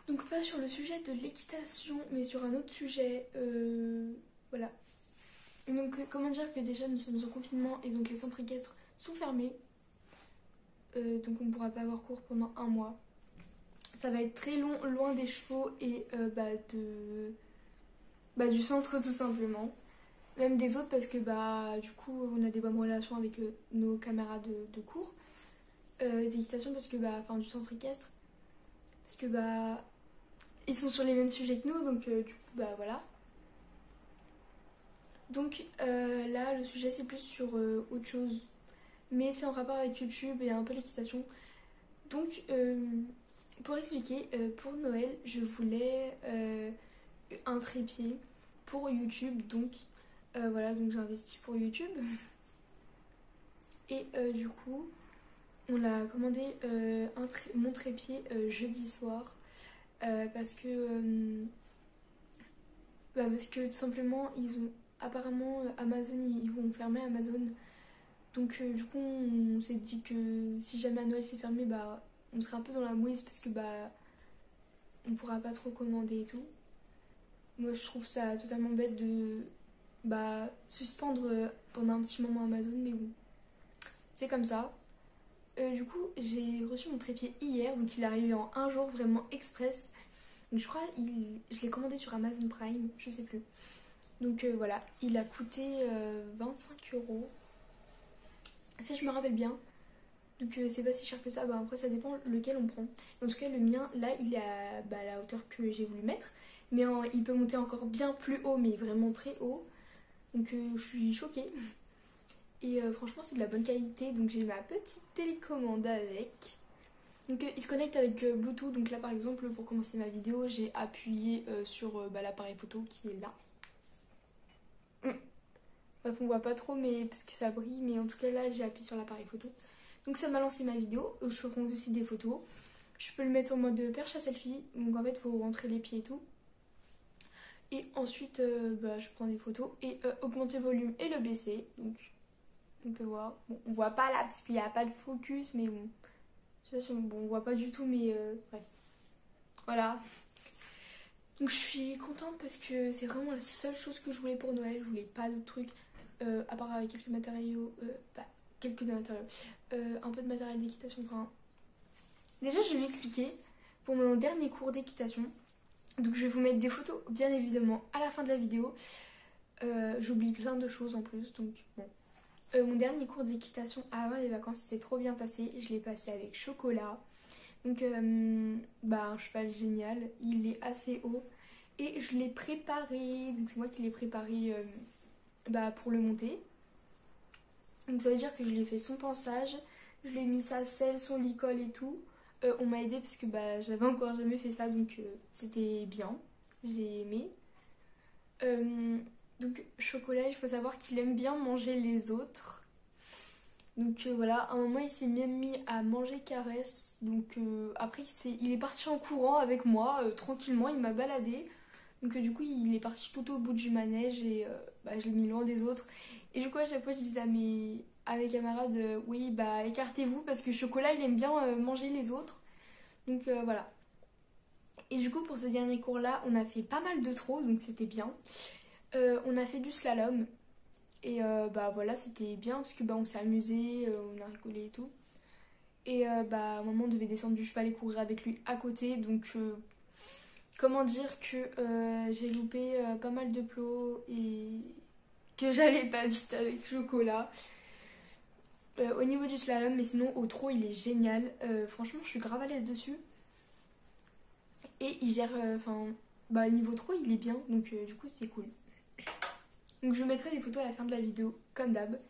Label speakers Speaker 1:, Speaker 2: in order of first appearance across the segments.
Speaker 1: Donc pas sur le sujet de l'équitation, mais sur un autre sujet. Voilà. Donc comment dire que déjà nous sommes en confinement et donc les centres équestres sont fermés. Donc on ne pourra pas avoir cours pendant un mois. Ça va être très long, loin des chevaux et du centre tout simplement. Même des autres parce que du coup on a des bonnes relations avec nos camarades de cours. D'équitation parce que du centre équestre. Parce que ils sont sur les mêmes sujets que nous, donc du coup voilà. Donc là le sujet c'est plus sur autre chose. Mais c'est en rapport avec YouTube et un peu l'équitation. Donc pour expliquer, pour Noël je voulais un trépied pour YouTube. Donc voilà, donc j'ai investi pour YouTube. Et du coup on l'a commandé mon trépied jeudi soir. Parce que tout simplement ils ont apparemment Amazon, ils vont fermer Amazon. Donc du coup on s'est dit que si jamais à Noël c'est fermé, on serait un peu dans la mouise parce que on pourra pas trop commander et tout. Moi je trouve ça totalement bête de suspendre pendant un petit moment Amazon, mais bon, c'est comme ça. Du coup j'ai reçu mon trépied hier, donc il est arrivé en un jour, vraiment express. Donc je crois je l'ai commandé sur Amazon Prime, je sais plus. Donc voilà, il a coûté 25 €. Si je me rappelle bien. Donc c'est pas si cher que ça. Après ça dépend lequel on prend. En tout cas le mien là il est à la hauteur que j'ai voulu mettre. Mais il peut monter encore bien plus haut, mais vraiment très haut. Donc je suis choquée. Et franchement c'est de la bonne qualité. Donc j'ai ma petite télécommande avec. Donc il se connecte avec Bluetooth. Donc là par exemple pour commencer ma vidéo j'ai appuyé sur l'appareil photo qui est là. Bref, on voit pas trop mais parce que ça brille, mais en tout cas là j'ai appuyé sur l'appareil photo. Donc ça m'a lancé ma vidéo, je ferai aussi des photos. Je peux le mettre en mode perche à selfie, donc en fait il faut rentrer les pieds et tout. Et ensuite je prends des photos et augmenter le volume et le baisser. Donc on peut voir. Bon, on voit pas là parce qu'il n'y a pas de focus, mais bon. Bon, on voit pas du tout, mais bref. Voilà. Donc je suis contente parce que c'est vraiment la seule chose que je voulais pour Noël. Je voulais pas d'autres trucs, à part quelques matériaux, un peu de matériel d'équitation. Enfin, déjà je vais m'expliquer pour mon dernier cours d'équitation. Donc je vais vous mettre des photos bien évidemment à la fin de la vidéo. J'oublie plein de choses en plus, donc bon. Mon dernier cours d'équitation avant les vacances s'est trop bien passé. Je l'ai passé avec Chocolat. Donc un cheval génial, il est assez haut et je l'ai préparé, donc c'est moi qui l'ai préparé pour le monter. Donc ça veut dire que je lui ai fait son pansage, je lui ai mis sa selle, son licol et tout. On m'a aidé parce que j'avais encore jamais fait ça, donc c'était bien, j'ai aimé. Donc Chocolat, il faut savoir qu'il aime bien manger les autres. Donc voilà, à un moment il s'est même mis à manger Caresse. Donc après il est parti en courant avec moi, tranquillement, il m'a baladé. Donc du coup il est parti tout au bout du manège et je l'ai mis loin des autres. Et du coup à chaque fois je disais à mes camarades, oui écartez-vous parce que Chocolat il aime bien manger les autres. Donc voilà. Et du coup pour ce dernier cours là on a fait pas mal de trot, donc c'était bien. On a fait du slalom. Et voilà, c'était bien parce que on s'est amusé, on a rigolé et tout. Et à un moment on devait descendre du cheval et courir avec lui à côté. Donc comment dire que j'ai loupé pas mal de plots et que j'allais pas vite avec Chocolat. Au niveau du slalom, mais sinon au trot il est génial. Franchement je suis grave à l'aise dessus. Et il gère, niveau trot il est bien, donc du coup c'est cool. Donc je mettrai des photos à la fin de la vidéo, comme d'hab.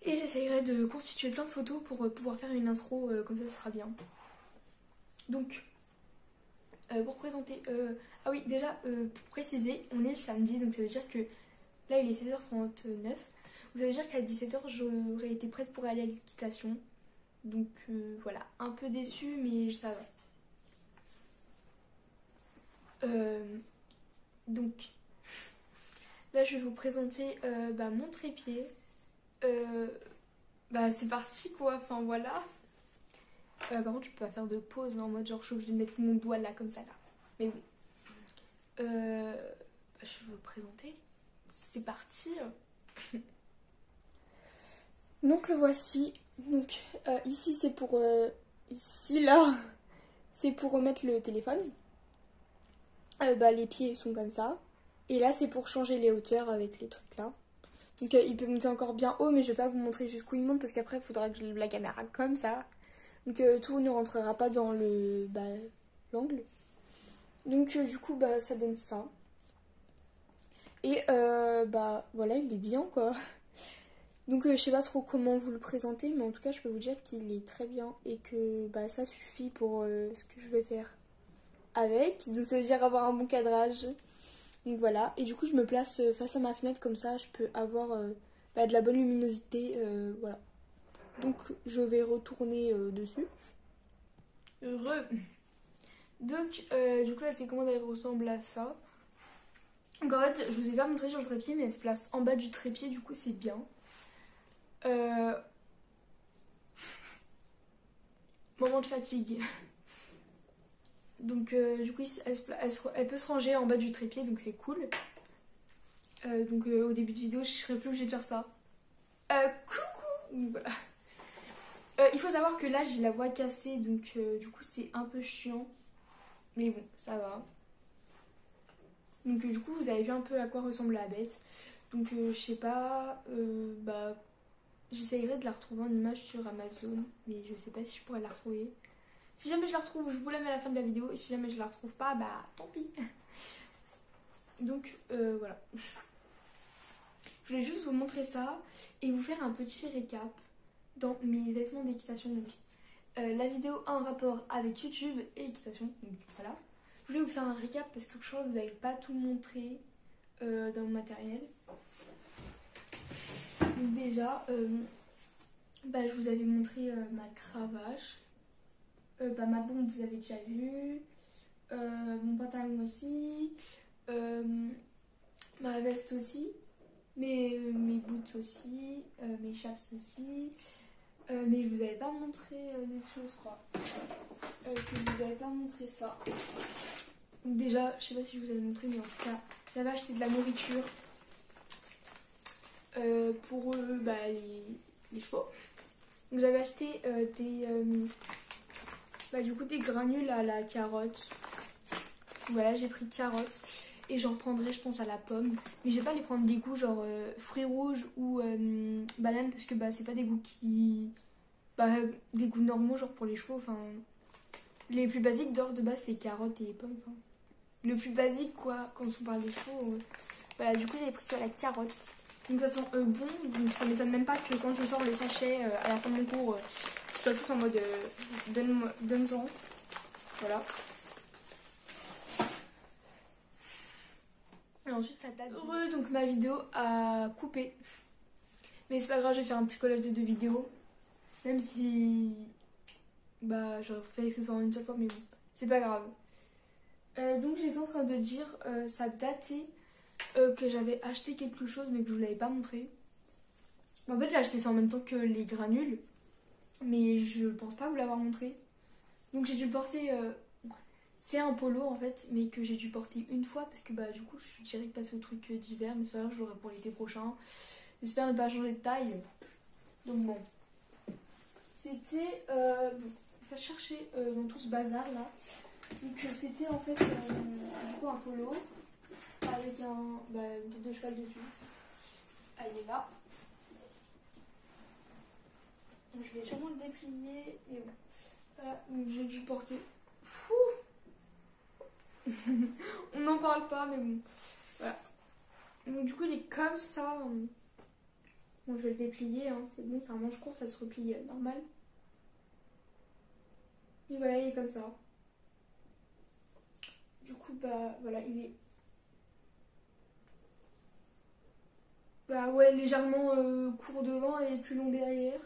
Speaker 1: Et j'essayerai de constituer plein de photos pour pouvoir faire une intro, comme ça sera bien. Donc, pour présenter... Ah oui, déjà, pour préciser, on est le samedi, donc ça veut dire que là il est 16h39. Donc ça veut dire qu'à 17h j'aurais été prête pour aller à l'équitation. Donc voilà, un peu déçue, mais ça va. Donc... Là, je vais vous présenter mon trépied. C'est parti quoi, enfin voilà. Par contre, je peux pas faire de pause en mode genre je suis obligée de mettre mon doigt là comme ça là. Mais bon. Je vais vous le présenter. C'est parti. Donc le voici. Donc ici c'est pour ici là c'est pour remettre le téléphone. Les pieds sont comme ça. Et là c'est pour changer les hauteurs avec les trucs là. Donc il peut monter encore bien haut, mais je vais pas vous montrer jusqu'où il monte parce qu'après il faudra que je lève la caméra comme ça. Donc tout ne rentrera pas dans le l'angle. Donc du coup ça donne ça. Et voilà, il est bien quoi. Donc je sais pas trop comment vous le présenter, mais en tout cas je peux vous dire qu'il est très bien et que ça suffit pour ce que je vais faire avec. Donc ça veut dire avoir un bon cadrage. Donc voilà, et du coup je me place face à ma fenêtre comme ça, je peux avoir de la bonne luminosité, voilà. Donc je vais retourner dessus. Heureux. Donc du coup la télécommande elle ressemble à ça. Donc en fait je vous ai pas montré sur le trépied, mais elle se place en bas du trépied, du coup c'est bien. Moment de fatigue. Donc du coup elle peut se ranger en bas du trépied, donc c'est cool. Donc au début de vidéo je serais plus obligée de faire ça. Coucou. Donc, voilà. Il faut savoir que là j'ai la voix cassée, donc du coup c'est un peu chiant. Mais bon, ça va. Donc du coup vous avez vu un peu à quoi ressemble la bête. Donc je sais pas, j'essayerai de la retrouver en image sur Amazon, mais je sais pas si je pourrais la retrouver. Si jamais je la retrouve, je vous la mets à la fin de la vidéo, et si jamais je la retrouve pas, tant pis. Donc voilà. Je voulais juste vous montrer ça et vous faire un petit récap dans mes vêtements d'équitation. Donc la vidéo a un rapport avec YouTube et équitation, donc voilà. Je voulais vous faire un récap parce que je crois que vous n'avez pas tout montré dans mon matériel. Donc déjà, je vous avais montré ma cravache. Ma bombe vous avez déjà vu. Mon pantalon aussi. Ma veste aussi. Mes boots aussi. Mes chaps aussi. Mais je vous avais pas montré des choses, je crois. Que je vous avais pas montré ça. Donc déjà, je sais pas si je vous avais montré, mais en tout cas, j'avais acheté de la nourriture pour les chevaux. Donc j'avais acheté des granules à la carotte. Voilà, j'ai pris carotte et j'en reprendrai je pense à la pomme. Mais je vais pas les prendre des goûts genre fruits rouges ou banane parce que c'est pas des goûts qui... des goûts normaux genre pour les chevaux. Enfin, les plus basiques d'or de base c'est carotte et pomme. Enfin, le plus basique quoi quand on parle des chevaux. Voilà, du coup j'avais pris ça à la carotte. Donc ça sent bon, donc ça m'étonne même pas que quand je sors le sachet à la fin de mon cours, ils soient tous en mode donne-en. Voilà. Et ensuite ça date. Heureux, donc ma vidéo a coupé. Mais c'est pas grave, je vais faire un petit collage de 2 vidéos. Même si j'aurais fait que ce soit une seule fois, mais bon, c'est pas grave. Donc j'étais en train de dire, ça datait que j'avais acheté quelque chose mais que je vous l'avais pas montré. En fait j'ai acheté ça en même temps que les granules, mais je pense pas vous l'avoir montré. Donc j'ai dû le porter, c'est un polo en fait, mais que j'ai dû porter une fois parce que du coup je suis direct passée au truc d'hiver, mais c'est pas grave, je l'aurai pour l'été prochain. J'espère ne pas changer de taille. Donc bon, c'était, faut chercher dans tout ce bazar là. Donc c'était en fait du coup un polo avec une tête de cheval dessus. Elle est là. Donc, je vais sûrement le déplier. Et bon. Voilà, donc j'ai dû porter. Fou. On n'en parle pas, mais bon. Voilà. Donc du coup il est comme ça. Bon, je vais le déplier, hein. C'est bon, c'est un manche court, ça se replie normal. Et voilà, il est comme ça. Du coup, voilà, il est... légèrement court devant et plus long derrière.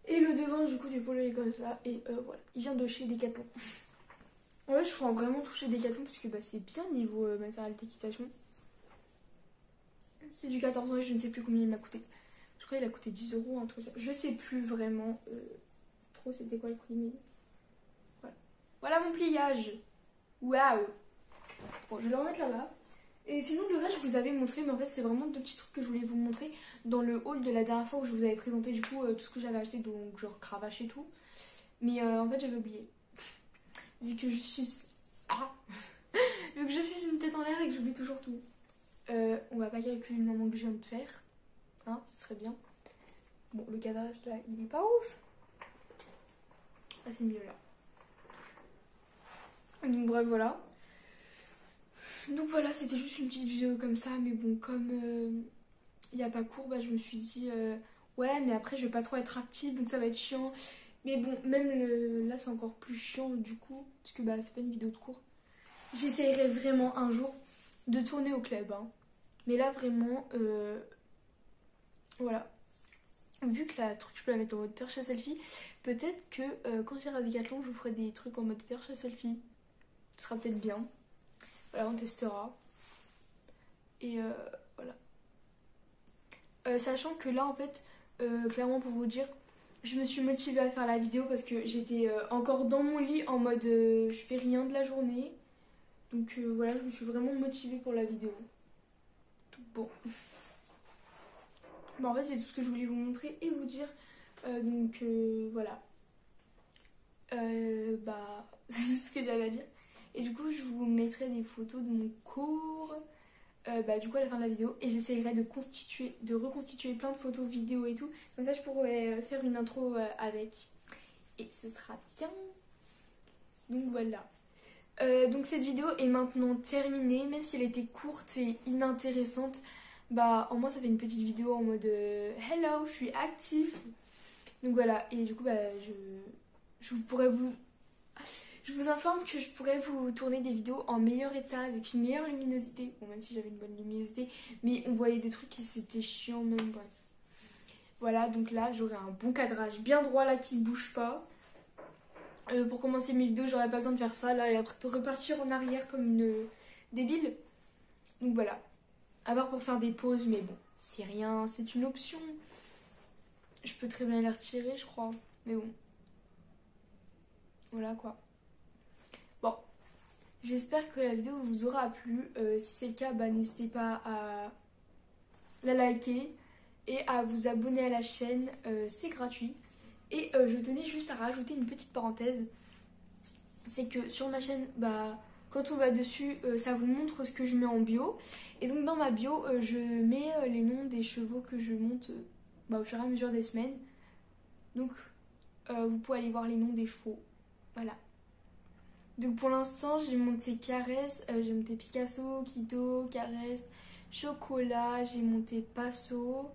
Speaker 1: Et le devant, du coup, du polo est comme ça. Et voilà, il vient de chez Decathlon. En fait, je prends vraiment tout chez Decathlon parce que c'est bien niveau matériel d'équitation. C'est du 14 ans et je ne sais plus combien il m'a coûté. Je crois qu'il a coûté 10 €, un truc comme ça. Je sais plus vraiment. trop c'était quoi le prix, mais voilà. Voilà mon pliage. Waouh. Bon, je vais le remettre là-bas. Et sinon le reste je vous avais montré, mais en fait c'est vraiment deux petits trucs que je voulais vous montrer dans le haul de la dernière fois où je vous avais présenté du coup tout ce que j'avais acheté, donc genre cravache et tout. Mais en fait j'avais oublié. Vu que je suis... Ah vu que je suis une tête en l'air et que j'oublie toujours tout. On va pas calculer le moment que je viens de faire. Hein, ce serait bien. Bon, le cadrage là, il est pas ouf. Ah, c'est mieux là. Donc bref, voilà. Donc voilà, c'était juste une petite vidéo comme ça. Mais bon, comme il n'y a pas cours, bah, je me suis dit... ouais, mais après, je vais pas trop être active, donc ça va être chiant. Mais bon, même là, c'est encore plus chiant du coup. Parce que bah, c'est pas une vidéo de cours. J'essayerai vraiment un jour de tourner au club. Hein. Mais là, vraiment... voilà. Vu que la truc je peux la mettre en mode perche à selfie, peut-être que quand j'irai à Decathlon je vous ferai des trucs en mode perche à selfie. Ce sera peut-être bien. Voilà, on testera. Et voilà. Sachant que là en fait, clairement pour vous dire, je me suis motivée à faire la vidéo parce que j'étais encore dans mon lit en mode je fais rien de la journée. Donc voilà, je me suis vraiment motivée pour la vidéo. Tout bon. Bon, en fait c'est tout ce que je voulais vous montrer et vous dire. Donc voilà. Bah c'est ce que j'avais à dire. Et du coup je vous mettrai des photos de mon cours bah, du coup à la fin de la vidéo. Et j'essayerai de reconstituer plein de photos vidéo et tout. Comme ça je pourrais faire une intro avec. Et ce sera bien. Donc voilà. Donc cette vidéo est maintenant terminée. Même si elle était courte et inintéressante, bah en moins ça fait une petite vidéo en mode hello, je suis active. Donc voilà, et du coup bah je vous informe que je pourrais vous tourner des vidéos en meilleur état, avec une meilleure luminosité. Bon, même si j'avais une bonne luminosité, mais on voyait des trucs qui c'était chiant même, bref. Voilà, donc là j'aurai un bon cadrage bien droit là qui bouge pas. Pour commencer mes vidéos, j'aurais pas besoin de faire ça là et après de repartir en arrière comme une débile. Donc voilà. À part pour faire des pauses, mais bon, c'est rien, c'est une option. Je peux très bien les retirer, je crois. Mais bon. Voilà quoi. Bon. J'espère que la vidéo vous aura plu. Si c'est le cas, bah, n'hésitez pas à la liker et à vous abonner à la chaîne. C'est gratuit. Et je tenais juste à rajouter une petite parenthèse. C'est que sur ma chaîne, bah, quand on va dessus, ça vous montre ce que je mets en bio. Et donc dans ma bio, je mets les noms des chevaux que je monte bah, au fur et à mesure des semaines. Donc vous pouvez aller voir les noms des chevaux. Voilà. Donc pour l'instant, j'ai monté Caresse, j'ai monté Picasso, Quito, Caresse, Chocolat, j'ai monté Passo.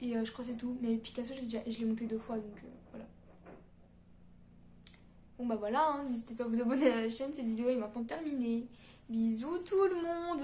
Speaker 1: Et je crois que c'est tout. Mais Picasso, je l'ai monté 2 fois, donc voilà. Bon bah voilà, hein, n'hésitez pas à vous abonner à la chaîne, cette vidéo est maintenant terminée. Bisous tout le monde!